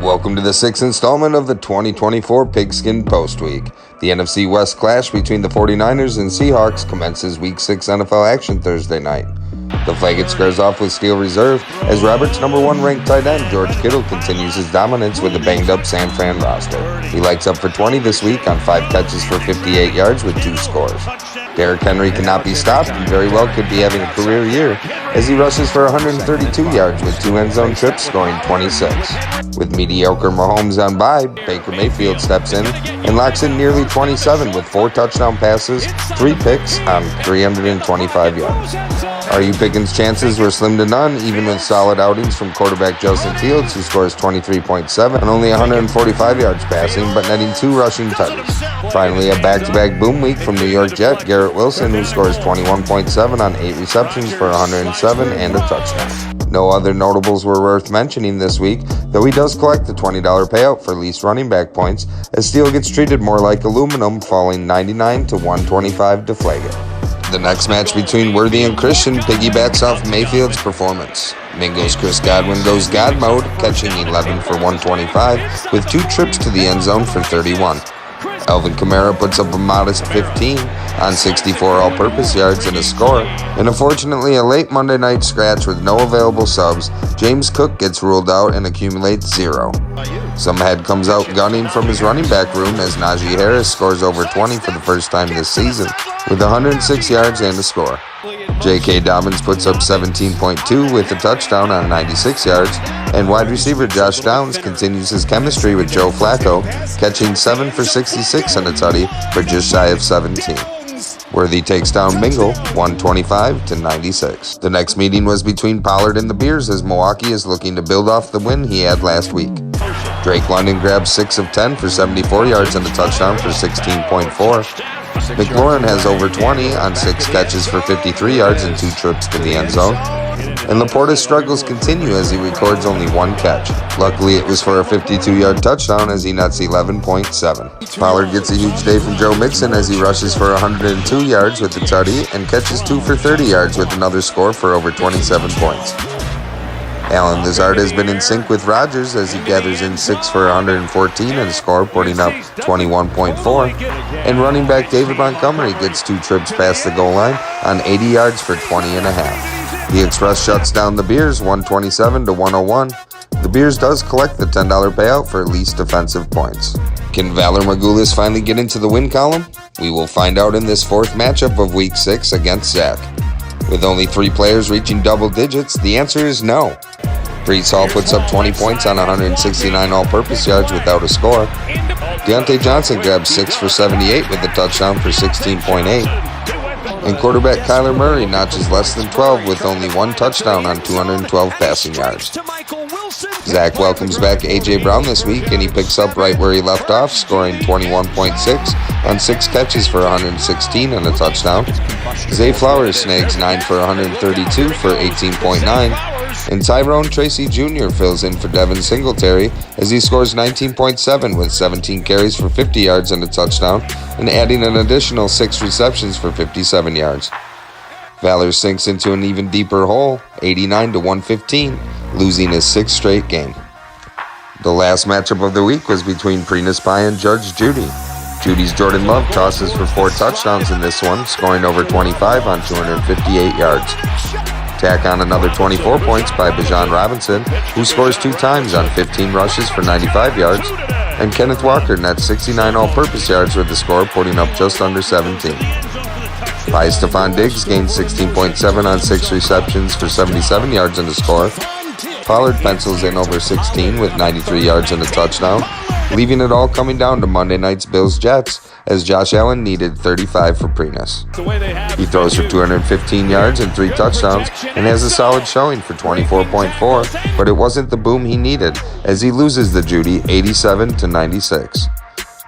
Welcome to the sixth installment of the 2024 Pigskin Postweek. The NFC West clash between the 49ers and Seahawks commences Week 6 NFL action Thursday night. The Flaggett squares off with Steel Reserve as Robert's number 1 ranked tight end George Kittle continues his dominance with a banged-up San Fran roster. He lights up for 20 this week on 5 catches for 58 yards with 2 scores. Derrick Henry cannot be stopped and very well could be having a career year as he rushes for 132 yards with 2 end zone trips, scoring 26. With mediocre Mahomes on bye, Baker Mayfield steps in and locks in nearly 27 with 4 touchdown passes, 3 picks on 325 yards. RU Pickens' chances were slim to none, even with solid outings from quarterback Justin Fields, who scores 23.7 on only 145 yards passing, but netting 2 rushing touchdowns. Finally, a back-to-back boom week from New York Jet Garrett Wilson, who scores 21.7 on 8 receptions for 107 and a touchdown. No other notables were worth mentioning this week, though he does collect the $20 payout for least running back points, as steel gets treated more like aluminum, falling 99 to 125 to Flaggett. The next match between Worthy and Christian piggybacks off Mayfield's performance. Mingo's Chris Godwin goes God mode, catching 11 for 125 with 2 trips to the end zone for 31. Alvin Kamara puts up a modest 15 on 64 all-purpose yards and a score. And unfortunately, a late Monday night scratch with no available subs, James Cook gets ruled out and accumulates 0. Some head comes out gunning from his running back room as Najee Harris scores over 20 for the first time this season with 106 yards and a score. J.K. Dobbins puts up 17.2 with a touchdown on 96 yards, and wide receiver Josh Downs continues his chemistry with Joe Flacco, catching 7 for 66 and a tutty for just shy of 17. Worthy takes down Mingle 125 to 96. The next meeting was between Pollard and the Bears as Milwaukee is looking to build off the win he had last week. Drake London grabs 6 of 10 for 74 yards and a touchdown for 16.4. McLaurin has over 20 on 6 catches for 53 yards and 2 trips to the end zone. And Laporta's struggles continue as he records only 1 catch. Luckily, it was for a 52-yard touchdown as he nets 11.7. Pollard gets a huge day from Joe Mixon as he rushes for 102 yards with the tutty and catches 2 for 30 yards with another score for over 27 points. Allen Lazard has been in sync with Rodgers as he gathers in 6 for 114 and a score, putting up 21.4. And running back David Montgomery gets 2 trips past the goal line on 80 yards for 20.5. The Express shuts down the Bears 127 to 101. The Bears does collect the $10 payout for least defensive points. Can Valor Magulis finally get into the win column? We will find out in this 4th matchup of Week 6 against Zach. With only 3 players reaching double digits, the answer is no. Brees Hall puts up 20 points on 169 all-purpose yards without a score. Deontay Johnson grabs 6 for 78 with a touchdown for 16.8. And quarterback Kyler Murray notches less than 12 with only 1 touchdown on 212 passing yards. Zach welcomes back A.J. Brown this week, and he picks up right where he left off, scoring 21.6 on 6 catches for 116 and a touchdown. Zay Flowers snags 9 for 132 for 18.9. And Tyrone Tracy Jr. fills in for Devin Singletary as he scores 19.7 with 17 carries for 50 yards and a touchdown, and adding an additional 6 receptions for 57 yards. Valor sinks into an even deeper hole, 89 to 115, losing his 6th straight game. The last matchup of the week was between Preenis Pie and Judge Judy. Judy's Jordan Love tosses for 4 touchdowns in this one, scoring over 25 on 258 yards. Tack on another 24 points by Bijan Robinson, who scores 2 times on 15 rushes for 95 yards, and Kenneth Walker nets 69 all-purpose yards with the score, putting up just under 17. By Stephon Diggs gained 16.7 on 6 receptions for 77 yards and a score. Pollard pencils in over 16 with 93 yards and a touchdown, leaving it all coming down to Monday night's Bills-Jets as Josh Allen needed 35 for Preenis. He throws for 215 yards and 3 touchdowns and has a solid showing for 24.4, but it wasn't the boom he needed as he loses the Judy 87 to 96.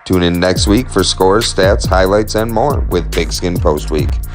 Tune in next week for scores, stats, highlights, and more with Pigskin Postweek.